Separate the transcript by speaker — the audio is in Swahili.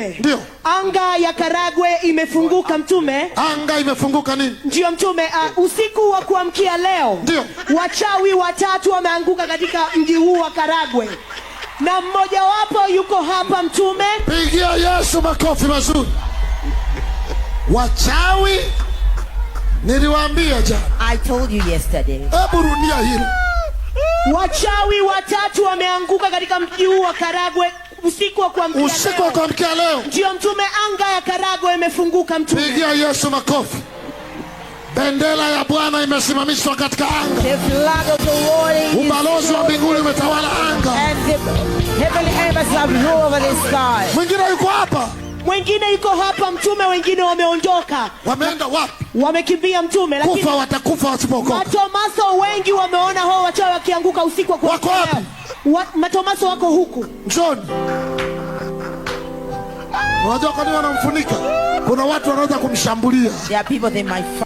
Speaker 1: mtume.
Speaker 2: Ndio.
Speaker 1: Anga ya Karagwe imefunguka mtume.
Speaker 2: Anga imefunguka nini?
Speaker 1: Ndio mtume. Usiku wa kuamkia leo.
Speaker 2: Ndio.
Speaker 1: Wachawi watatu wameanguka katika mji huu wa Karagwe. Na mmoja wapo yuko hapa mtume.
Speaker 2: Pigia Yesu makofi mazuri. Wachawi niliwaambia jana.
Speaker 3: I told you yesterday.
Speaker 2: Hebu rudia hilo.
Speaker 1: Wachawi watatu wameanguka katika mji huu wa Karagwe usiku wa kuamkia leo.
Speaker 2: Usiku wa kuamkia leo.
Speaker 1: Ndio mtume, anga ya Karagwe imefunguka mtume.
Speaker 2: Pigia Yesu makofi. Bendera ya Bwana imesimamishwa katika anga.
Speaker 3: The flag of the Lord is
Speaker 2: Ubalozi wa mbinguni umetawala anga.
Speaker 3: and the heavenly embassy have rule over the sky.
Speaker 2: Mwingine yuko hapa.
Speaker 1: Wengine yuko hapa mtume, wengine wameondoka.
Speaker 2: Wameenda wapi?
Speaker 1: Wamekimbia mtume, lakini
Speaker 2: Kufa watakufa wasipokoka.
Speaker 1: Matomaso wengi wameona hao wachawi wakianguka usiku wa
Speaker 2: Wako wapi?
Speaker 1: Matomaso wako huku.
Speaker 2: John. Unajua kwa nini wanamfunika? Kuna watu wanaweza kumshambulia.
Speaker 3: There are people they might fight.